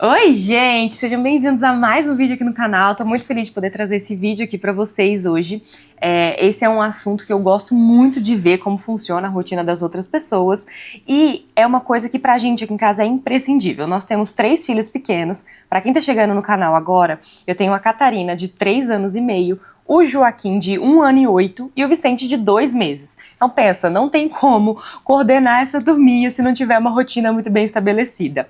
Oi, gente! Sejam bem-vindos a mais um vídeo aqui no canal. Tô muito feliz de poder trazer esse vídeo aqui pra vocês hoje. Esse é um assunto que eu gosto muito de ver como funciona a rotina das outras pessoas e é uma coisa que pra gente aqui em casa é imprescindível. Nós temos 3 filhos pequenos. Pra quem tá chegando no canal agora, eu tenho a Catarina, de 3 anos e meio, o Joaquim de 1 ano e 8 e o Vicente de 2 meses. Então pensa, não tem como coordenar essa turminha se não tiver uma rotina muito bem estabelecida.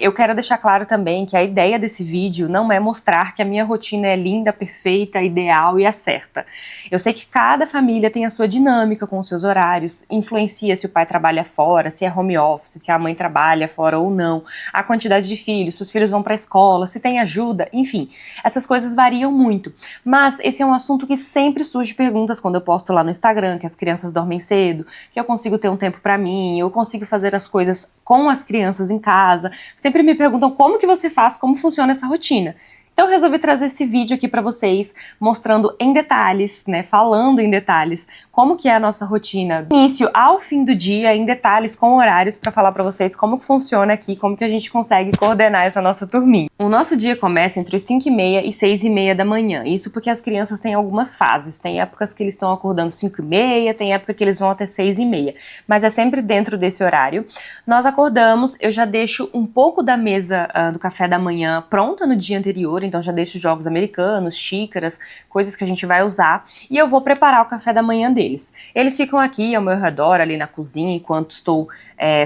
Eu quero deixar claro também que a ideia desse vídeo não é mostrar que a minha rotina é linda, perfeita, ideal e a certa. Eu sei que cada família tem a sua dinâmica com os seus horários, influencia se o pai trabalha fora, se é home office, se a mãe trabalha fora ou não, a quantidade de filhos, se os filhos vão para a escola, se tem ajuda, enfim, essas coisas variam muito. Mas esse é um assunto que sempre surge perguntas quando eu posto lá no Instagram, que as crianças dormem cedo, que eu consigo ter um tempo para mim, eu consigo fazer as coisas com as crianças em casa. Sempre me perguntam como que você faz, como funciona essa rotina. Então eu resolvi trazer esse vídeo aqui para vocês, mostrando em detalhes, né, falando em detalhes, como que é a nossa rotina, do início ao fim do dia, em detalhes, com horários, para falar para vocês como que funciona aqui, como que a gente consegue coordenar essa nossa turminha. O nosso dia começa entre os 5h30 e 6h30 da manhã, isso porque as crianças têm algumas fases, tem épocas que eles estão acordando 5h30, tem época que eles vão até 6h30, mas é sempre dentro desse horário. Nós acordamos, eu já deixo um pouco da mesa do café da manhã pronta no dia anterior, então já deixo jogos americanos, xícaras, coisas que a gente vai usar, e eu vou preparar o café da manhã deles. Eles ficam aqui ao meu redor, ali na cozinha, enquanto estou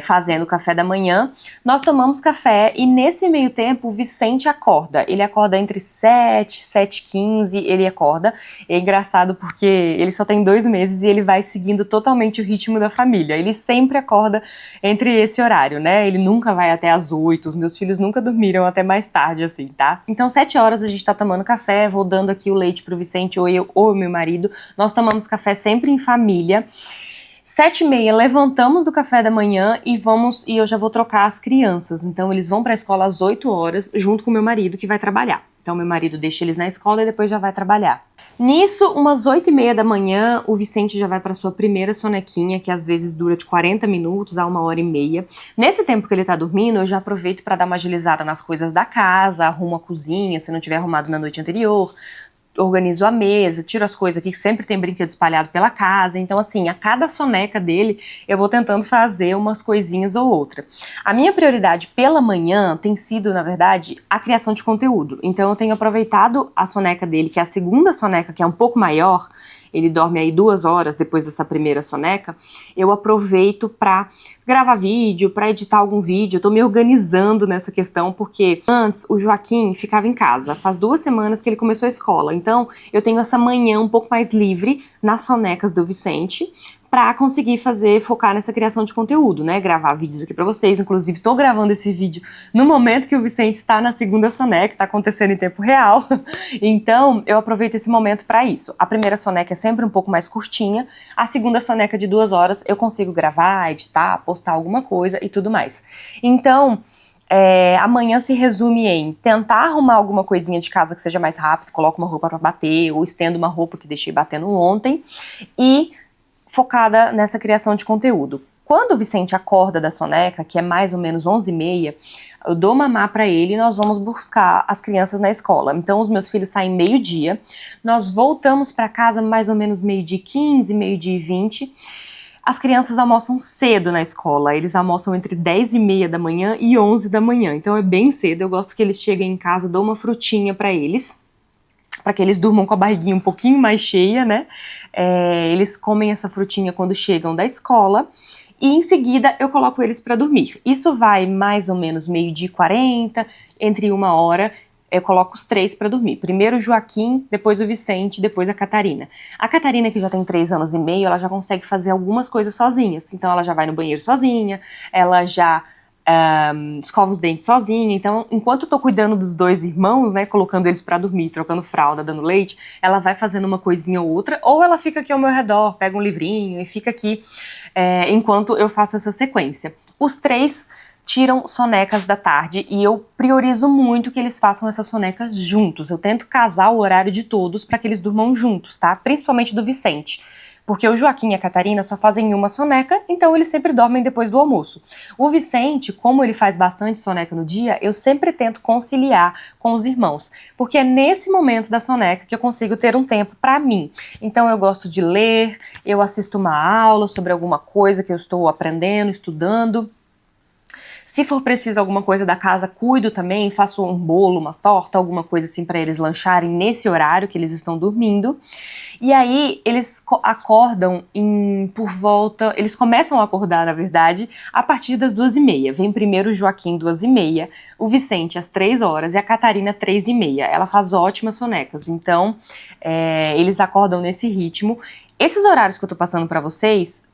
fazendo o café da manhã. Nós tomamos café e nesse meio tempo o Vicente acorda. Ele acorda entre 7, 7h15, ele acorda. É engraçado porque ele só tem 2 meses e ele vai seguindo totalmente o ritmo da família. Ele sempre acorda entre esse horário, né? Ele nunca vai até às 8, os meus filhos nunca dormiram até mais tarde, assim, tá? Então 7h a gente tá tomando café, vou dando aqui o leite pro Vicente ou eu ou meu marido. Nós tomamos café sempre em família. 7h30 levantamos do café da manhã e eu já vou trocar as crianças. Então eles vão para a escola às 8h junto com meu marido que vai trabalhar. Então meu marido deixa eles na escola e depois já vai trabalhar. Nisso, umas 8h30 da manhã, o Vicente já vai para sua primeira sonequinha, que às vezes dura de 40 minutos a 1h30. Nesse tempo que ele tá dormindo, eu já aproveito para dar uma agilizada nas coisas da casa, arrumo a cozinha, se não tiver arrumado na noite anterior, organizo a mesa, tiro as coisas aqui, que sempre tem brinquedo espalhado pela casa. Então, assim, a cada soneca dele, eu vou tentando fazer umas coisinhas ou outra. A minha prioridade pela manhã tem sido, na verdade, a criação de conteúdo. Então, eu tenho aproveitado a soneca dele, que é a segunda soneca, que é um pouco maior, ele dorme aí 2 horas depois dessa primeira soneca, eu aproveito pra gravar vídeo, pra editar algum vídeo. Eu tô me organizando nessa questão, porque antes o Joaquim ficava em casa, faz 2 semanas que ele começou a escola, então eu tenho essa manhã um pouco mais livre nas sonecas do Vicente, pra conseguir focar nessa criação de conteúdo, né, gravar vídeos aqui pra vocês. Inclusive tô gravando esse vídeo no momento que o Vicente está na segunda soneca, tá acontecendo em tempo real, então eu aproveito esse momento pra isso. A primeira soneca é sempre um pouco mais curtinha, a segunda soneca de 2 horas eu consigo gravar, editar, postar alguma coisa e tudo mais. Então, amanhã se resume em tentar arrumar alguma coisinha de casa que seja mais rápido, coloco uma roupa pra bater, ou estendo uma roupa que deixei batendo ontem, e focada nessa criação de conteúdo. Quando o Vicente acorda da soneca, que é mais ou menos 11h30, eu dou mamar para ele e nós vamos buscar as crianças na escola. Então os meus filhos saem 12h, nós voltamos para casa mais ou menos 12h15, 12h20. As crianças almoçam cedo na escola, eles almoçam entre 10h30 da manhã e 11 da manhã, então é bem cedo. Eu gosto que eles cheguem em casa, dou uma frutinha para eles, para que eles durmam com a barriguinha um pouquinho mais cheia, né? Eles comem essa frutinha quando chegam da escola e em seguida eu coloco eles para dormir. Isso vai mais ou menos 12h40, entre 1h, eu coloco os 3 para dormir. Primeiro o Joaquim, depois o Vicente, depois a Catarina. A Catarina, que já tem 3 anos e meio, ela já consegue fazer algumas coisas sozinhas. Então ela já vai no banheiro sozinha, ela já escova os dentes sozinha. Então, enquanto eu tô cuidando dos 2 irmãos, né, colocando eles pra dormir, trocando fralda, dando leite, ela vai fazendo uma coisinha ou outra, ou ela fica aqui ao meu redor, pega um livrinho e fica aqui enquanto eu faço essa sequência. Os 3 tiram sonecas da tarde e eu priorizo muito que eles façam essas sonecas juntos. Eu tento casar o horário de todos para que eles durmam juntos, tá? Principalmente do Vicente. porque o Joaquim e a Catarina só fazem uma soneca, então eles sempre dormem depois do almoço. O Vicente, como ele faz bastante soneca no dia, eu sempre tento conciliar com os irmãos, porque é nesse momento da soneca que eu consigo ter um tempo para mim. Então eu gosto de ler, eu assisto uma aula sobre alguma coisa que eu estou aprendendo, estudando. Se for preciso alguma coisa da casa, cuido também, faço um bolo, uma torta, alguma coisa assim para eles lancharem nesse horário que eles estão dormindo. E aí eles acordam por volta, eles começam a acordar, na verdade, a partir das 2h30. Vem primeiro o Joaquim 2h30, o Vicente às 3 horas e a Catarina 3h30. Ela faz ótimas sonecas, então eles acordam nesse ritmo. Esses horários que eu tô passando para vocês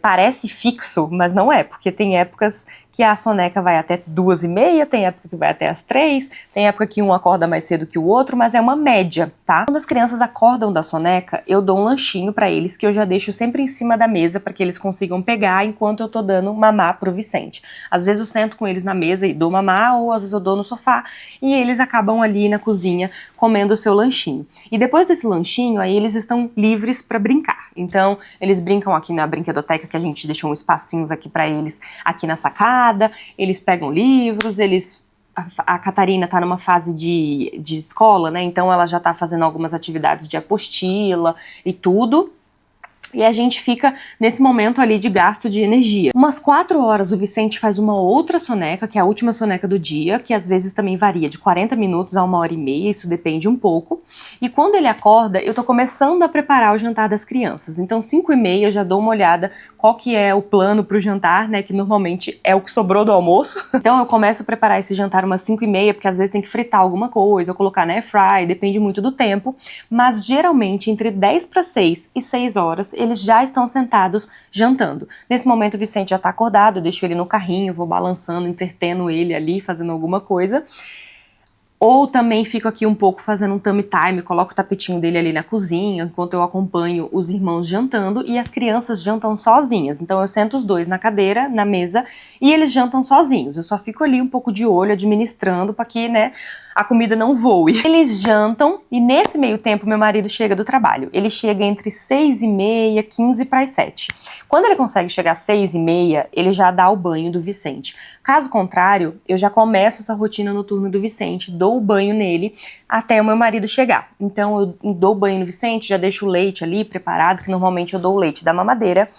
parece fixo, mas não é, porque tem épocas que a soneca vai até 2h30, tem época que vai até as 3, tem época que um acorda mais cedo que o outro, mas é uma média, tá? Quando as crianças acordam da soneca, eu dou um lanchinho pra eles, que eu já deixo sempre em cima da mesa para que eles consigam pegar enquanto eu tô dando mamar pro Vicente. Às vezes eu sento com eles na mesa e dou mamar, ou às vezes eu dou no sofá, e eles acabam ali na cozinha comendo o seu lanchinho. E depois desse lanchinho, aí eles estão livres para brincar. Então, eles brincam aqui na brinquedoteca, que a gente deixou uns espacinhos aqui para eles, aqui na sacada, eles pegam livros, a Catarina tá numa fase de escola, né, então ela já tá fazendo algumas atividades de apostila e tudo. E a gente fica nesse momento ali de gasto de energia. Umas 4 horas o Vicente faz uma outra soneca, que é a última soneca do dia, que às vezes também varia de 40 minutos a 1h30, isso depende um pouco. E quando ele acorda, eu tô começando a preparar o jantar das crianças. Então 5h30 eu já dou uma olhada qual que é o plano pro jantar, né, que normalmente é o que sobrou do almoço. Então eu começo a preparar esse jantar umas 5h30, porque às vezes tem que fritar alguma coisa, ou colocar na air fry, depende muito do tempo. Mas geralmente entre 10 para 6 e 6 horas, eles já estão sentados jantando. Nesse momento o Vicente já está acordado, eu deixo ele no carrinho, vou balançando, entretendo ele ali, fazendo alguma coisa. Ou também fico aqui um pouco fazendo um tummy time, coloco o tapetinho dele ali na cozinha, enquanto eu acompanho os irmãos jantando, e as crianças jantam sozinhas. Então eu sento os dois na cadeira, na mesa, e eles jantam sozinhos. Eu só fico ali um pouco de olho, administrando, para que, né, a comida não voe. Eles jantam, e nesse meio tempo meu marido chega do trabalho. Ele chega entre 6h30, 15 para as 7. Quando ele consegue chegar às 6h30, ele já dá o banho do Vicente. Caso contrário, eu já começo essa rotina noturna do Vicente, dou o banho nele até o meu marido chegar. Então eu dou o banho no Vicente, já deixo o leite ali preparado, que normalmente eu dou o leite da mamadeira,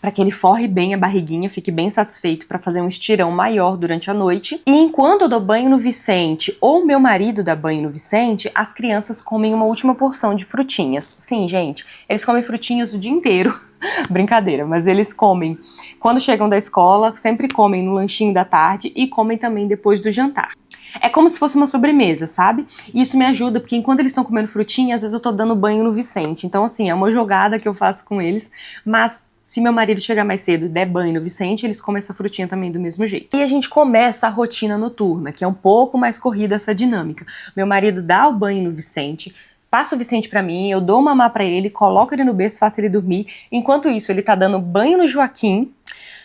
para que ele forre bem a barriguinha, fique bem satisfeito para fazer um estirão maior durante a noite. E enquanto eu dou banho no Vicente, ou meu marido dá banho no Vicente, as crianças comem uma última porção de frutinhas. Sim, gente, eles comem frutinhas o dia inteiro. Brincadeira, mas eles comem quando chegam da escola, sempre comem no lanchinho da tarde e comem também depois do jantar. É como se fosse uma sobremesa, sabe? E isso me ajuda, porque enquanto eles estão comendo frutinha, às vezes eu tô dando banho no Vicente. Então, assim, é uma jogada que eu faço com eles, mas se meu marido chegar mais cedo e der banho no Vicente, eles comem essa frutinha também do mesmo jeito. E a gente começa a rotina noturna, que é um pouco mais corrida essa dinâmica. Meu marido dá o banho no Vicente, passa o Vicente pra mim, eu dou mamar pra ele, coloco ele no berço, faço ele dormir. Enquanto isso, ele tá dando banho no Joaquim,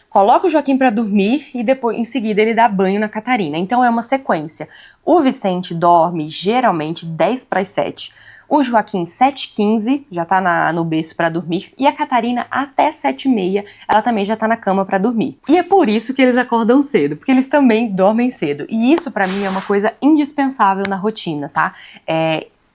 coloca o Joaquim pra dormir e depois, em seguida, ele dá banho na Catarina. Então é uma sequência. O Vicente dorme geralmente 10 para as 7. O Joaquim 7h15 já tá no berço pra dormir, e a Catarina até 7h30 ela também já tá na cama pra dormir. E é por isso que eles acordam cedo, porque eles também dormem cedo. E isso pra mim é uma coisa indispensável na rotina, tá?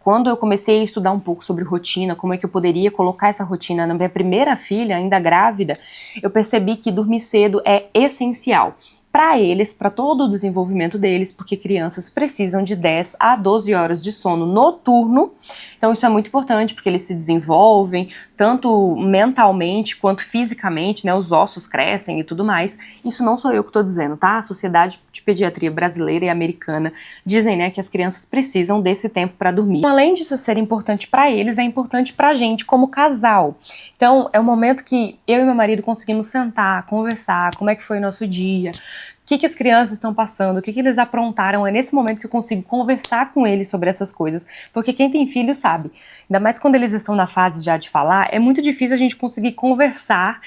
Quando eu comecei a estudar um pouco sobre rotina, como é que eu poderia colocar essa rotina na minha primeira filha, ainda grávida, eu percebi que dormir cedo é essencial para eles, para todo o desenvolvimento deles, porque crianças precisam de 10 a 12 horas de sono noturno. Então isso é muito importante, porque eles se desenvolvem tanto mentalmente quanto fisicamente, né? Os ossos crescem e tudo mais. Isso não sou eu que estou dizendo, tá? A Sociedade de Pediatria Brasileira e Americana dizem, né, que as crianças precisam desse tempo para dormir. Além disso ser importante para eles, é importante para a gente como casal. Então é um momento que eu e meu marido conseguimos sentar, conversar, como é que foi o nosso dia, o que as crianças estão passando, o que eles aprontaram. É nesse momento que eu consigo conversar com eles sobre essas coisas, porque quem tem filho sabe, ainda mais quando eles estão na fase já de falar, é muito difícil a gente conseguir conversar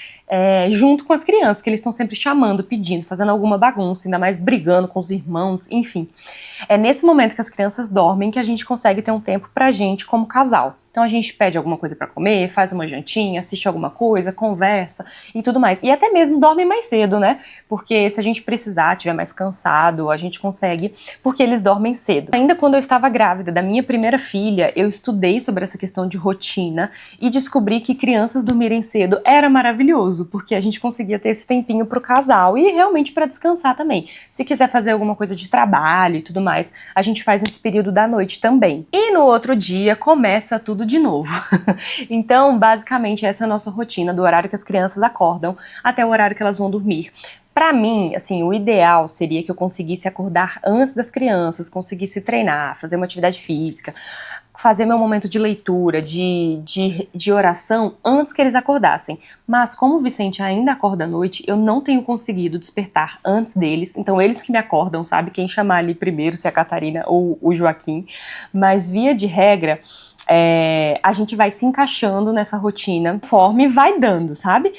junto com as crianças, que eles estão sempre chamando, pedindo, fazendo alguma bagunça, ainda mais brigando com os irmãos, enfim. É nesse momento que as crianças dormem que a gente consegue ter um tempo pra gente como casal. Então a gente pede alguma coisa pra comer, faz uma jantinha, assiste alguma coisa, conversa e tudo mais. E até mesmo dorme mais cedo, né? Porque se a gente precisar, tiver mais cansado, a gente consegue, porque eles dormem cedo. Ainda quando eu estava grávida da minha primeira filha, eu estudei sobre essa questão de rotina e descobri que crianças dormirem cedo era maravilhoso, porque a gente conseguia ter esse tempinho pro casal e realmente pra descansar também. Se quiser fazer alguma coisa de trabalho e tudo mais, a gente faz nesse período da noite também. E no outro dia começa tudo de novo. Então, basicamente, essa é a nossa rotina do horário que as crianças acordam até o horário que elas vão dormir. Pra mim, assim, o ideal seria que eu conseguisse acordar antes das crianças, conseguisse treinar, fazer uma atividade física, fazer meu momento de leitura, de oração antes que eles acordassem. Mas como o Vicente ainda acorda à noite, eu não tenho conseguido despertar antes deles. Então eles que me acordam, sabe? Quem chamar ali primeiro, se é a Catarina ou o Joaquim. Mas via de regra, a gente vai se encaixando nessa rotina conforme vai dando, sabe?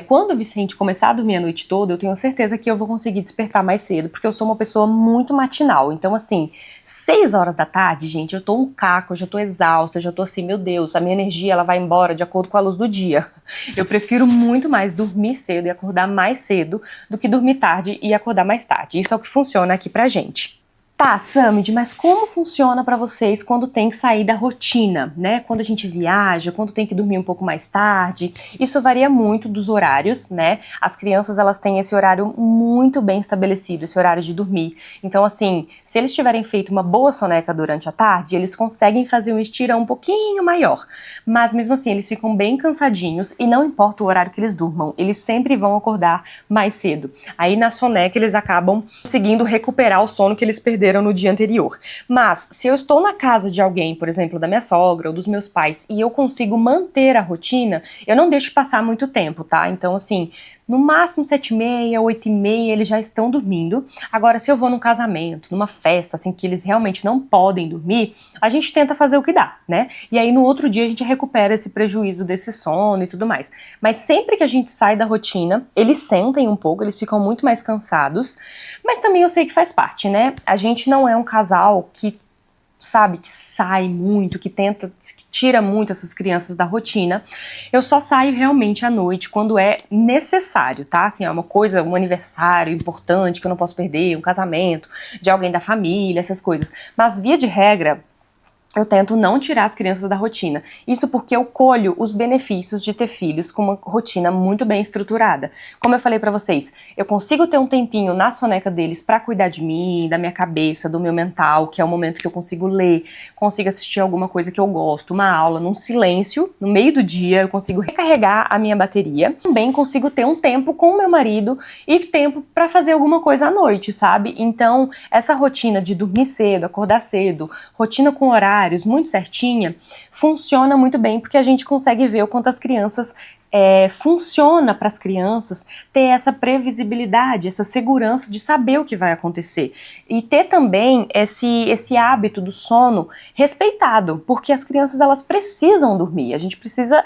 Quando o Vicente começar a dormir a noite toda, eu tenho certeza que eu vou conseguir despertar mais cedo, porque eu sou uma pessoa muito matinal. Então, assim, 6 horas da tarde, gente, eu tô um caco, eu já tô exausta, eu já tô assim, meu Deus, a minha energia ela vai embora de acordo com a luz do dia. Eu prefiro muito mais dormir cedo e acordar mais cedo do que dormir tarde e acordar mais tarde. Isso é o que funciona aqui pra gente. Tá, Samid, mas como funciona pra vocês quando tem que sair da rotina, né? Quando a gente viaja, quando tem que dormir um pouco mais tarde? Isso varia muito dos horários, né? As crianças, elas têm esse horário muito bem estabelecido, esse horário de dormir. Então, assim, se eles tiverem feito uma boa soneca durante a tarde, eles conseguem fazer um estirão um pouquinho maior. Mas, mesmo assim, eles ficam bem cansadinhos e não importa o horário que eles durmam, eles sempre vão acordar mais cedo. Aí, na soneca, eles acabam conseguindo recuperar o sono que eles perderam no dia anterior. Mas, se eu estou na casa de alguém, por exemplo, da minha sogra ou dos meus pais, e eu consigo manter a rotina, eu não deixo passar muito tempo, tá? Então, assim, no máximo 7h30, 8h30, eles já estão dormindo. Agora, se eu vou num casamento, numa festa, assim, que eles realmente não podem dormir, a gente tenta fazer o que dá, né? E aí, no outro dia, a gente recupera esse prejuízo desse sono e tudo mais. Mas sempre que a gente sai da rotina, eles sentem um pouco, eles ficam muito mais cansados, mas também eu sei que faz parte, né? A gente não é um casal que sabe, que sai muito, que tira muito essas crianças da rotina. Eu só saio realmente à noite quando é necessário, tá? Assim, é uma coisa, um aniversário importante que eu não posso perder, um casamento de alguém da família, essas coisas. Mas via de regra, eu tento não tirar as crianças da rotina. Isso porque eu colho os benefícios de ter filhos com uma rotina muito bem estruturada. Como eu falei pra vocês, eu consigo ter um tempinho na soneca deles pra cuidar de mim, da minha cabeça, do meu mental, que é o momento que eu consigo ler, consigo assistir alguma coisa que eu gosto, uma aula num silêncio, no meio do dia, eu consigo recarregar a minha bateria. Também consigo ter um tempo com o meu marido e tempo pra fazer alguma coisa à noite, sabe? Então, essa rotina de dormir cedo, acordar cedo, rotina com horário, muito certinha, funciona muito bem porque a gente consegue ver o quanto as crianças funciona para as crianças ter essa previsibilidade, essa segurança de saber o que vai acontecer e ter também esse hábito do sono respeitado, porque as crianças elas precisam dormir, a gente precisa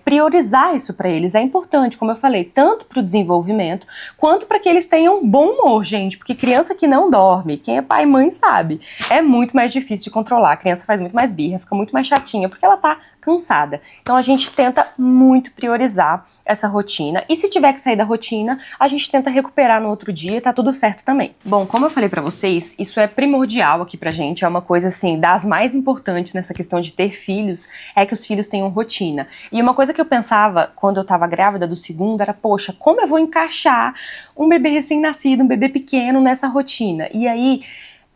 priorizar isso para eles, é importante, como eu falei, tanto para o desenvolvimento quanto para que eles tenham bom humor, gente, porque criança que não dorme, quem é pai e mãe sabe, é muito mais difícil de controlar, a criança faz muito mais birra, fica muito mais chatinha, porque ela tá cansada, então a gente tenta muito priorizar essa rotina. E se tiver que sair da rotina, a gente tenta recuperar no outro dia e tá tudo certo também. Bom, como eu falei pra vocês, isso é primordial aqui pra gente, é uma coisa assim, das mais importantes nessa questão de ter filhos, é que os filhos tenham rotina. E uma coisa que eu pensava quando eu tava grávida do segundo era, poxa, como eu vou encaixar um bebê recém-nascido, um bebê pequeno nessa rotina? E aí,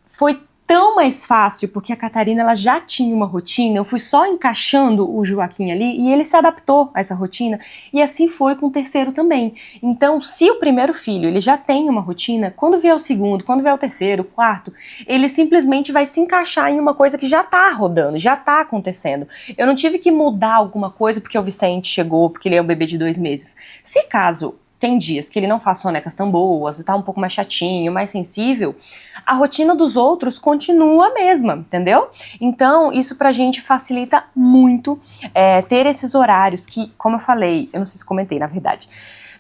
foi tão mais fácil, porque a Catarina ela já tinha uma rotina, eu fui só encaixando o Joaquim ali e ele se adaptou a essa rotina e assim foi com o terceiro também. Então, se o primeiro filho ele já tem uma rotina, quando vier o segundo, quando vier o terceiro, o quarto, ele simplesmente vai se encaixar em uma coisa que já tá rodando, já tá acontecendo. Eu não tive que mudar alguma coisa porque o Vicente chegou, porque ele é um bebê de 2 meses. Se caso tem dias que ele não faz sonecas tão boas, tá um pouco mais chatinho, mais sensível, a rotina dos outros continua a mesma, entendeu? Então, isso pra gente facilita muito ter esses horários que, como eu falei, eu não sei se comentei, na verdade,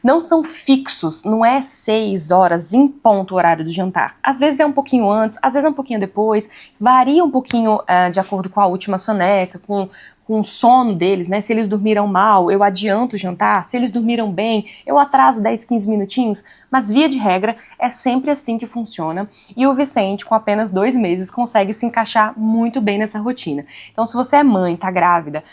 não são fixos, não é 6 horas em ponto o horário do jantar. Às vezes é um pouquinho antes, às vezes é um pouquinho depois, varia um pouquinho de acordo com a última soneca, com o sono deles, né? Se eles dormiram mal, eu adianto o jantar. Se eles dormiram bem, eu atraso 10, 15 minutinhos. Mas, via de regra, é sempre assim que funciona. E o Vicente, com apenas 2 meses, consegue se encaixar muito bem nessa rotina. Então, se você é mãe, tá grávida,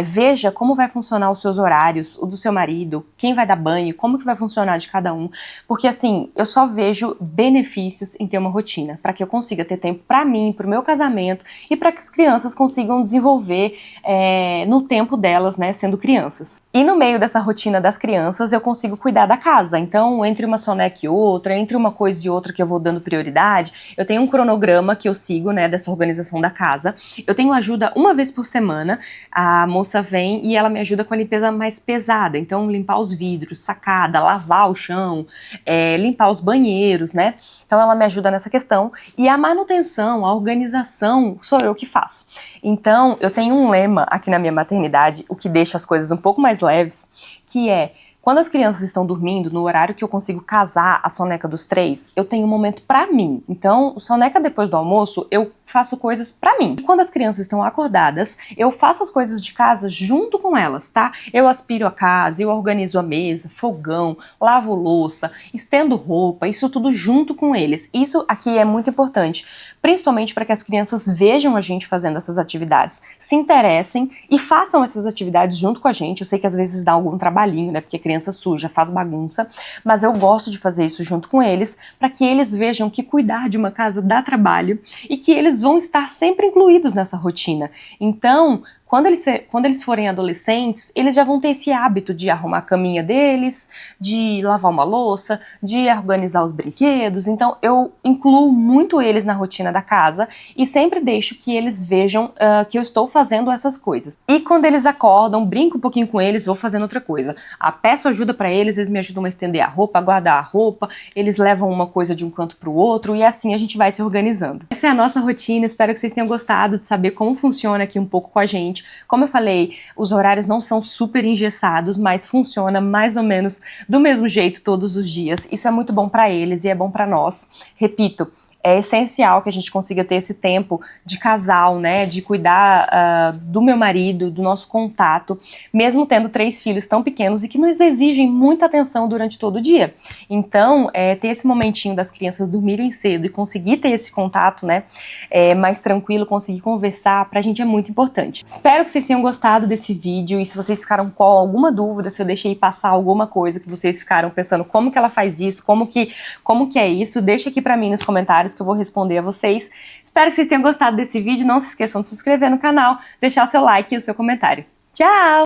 veja como vai funcionar os seus horários, o do seu marido, quem vai dar banho, como que vai funcionar de cada um. Porque, assim, eu só vejo benefícios em ter uma rotina, para que eu consiga ter tempo para mim, para o meu casamento e para que as crianças consigam desenvolver no tempo delas, né, sendo crianças. E no meio dessa rotina das crianças, eu consigo cuidar da casa. Então, entre uma soneca e outra, entre uma coisa e outra que eu vou dando prioridade, eu tenho um cronograma que eu sigo, né, dessa organização da casa. Eu tenho ajuda uma vez por semana, a moça vem e ela me ajuda com a limpeza mais pesada. Então, limpar os vidros, sacada, lavar o chão, limpar os banheiros, né? Então, ela me ajuda nessa questão. E a manutenção, a organização, sou eu que faço. Então, eu tenho um lema aqui na minha maternidade, o que deixa as coisas um pouco mais leves, que é: quando as crianças estão dormindo, no horário que eu consigo casar a soneca dos 3, eu tenho um momento pra mim. Então, soneca depois do almoço, eu faço coisas pra mim. E quando as crianças estão acordadas, eu faço as coisas de casa junto com elas, tá? Eu aspiro a casa, eu organizo a mesa, fogão, lavo louça, estendo roupa, isso tudo junto com eles. Isso aqui é muito importante, principalmente para que as crianças vejam a gente fazendo essas atividades, se interessem e façam essas atividades junto com a gente. Eu sei que às vezes dá algum trabalhinho, né? Porque criança suja, faz bagunça, mas eu gosto de fazer isso junto com eles, para que eles vejam que cuidar de uma casa dá trabalho e que eles vão estar sempre incluídos nessa rotina. Então, quando eles forem adolescentes, eles já vão ter esse hábito de arrumar a caminha deles, de lavar uma louça, de organizar os brinquedos. Então, eu incluo muito eles na rotina da casa e sempre deixo que eles vejam que eu estou fazendo essas coisas. E quando eles acordam, brinco um pouquinho com eles, vou fazendo outra coisa. Peço ajuda para eles me ajudam a estender a roupa, a guardar a roupa, eles levam uma coisa de um canto para o outro e assim a gente vai se organizando. Essa é a nossa rotina, espero que vocês tenham gostado de saber como funciona aqui um pouco com a gente. Como eu falei, os horários não são super engessados, mas funciona mais ou menos do mesmo jeito todos os dias. Isso é muito bom para eles e é bom para nós. Repito, é essencial que a gente consiga ter esse tempo de casal, né, de cuidar do meu marido, do nosso contato, mesmo tendo 3 filhos tão pequenos e que nos exigem muita atenção durante todo o dia. Então, ter esse momentinho das crianças dormirem cedo e conseguir ter esse contato, né, mais tranquilo, conseguir conversar, pra gente é muito importante. Espero que vocês tenham gostado desse vídeo e se vocês ficaram com alguma dúvida, se eu deixei passar alguma coisa que vocês ficaram pensando como que ela faz isso, como que é isso, deixa aqui pra mim nos comentários que eu vou responder a vocês. Espero que vocês tenham gostado desse vídeo. Não se esqueçam de se inscrever no canal, deixar o seu like e o seu comentário. Tchau!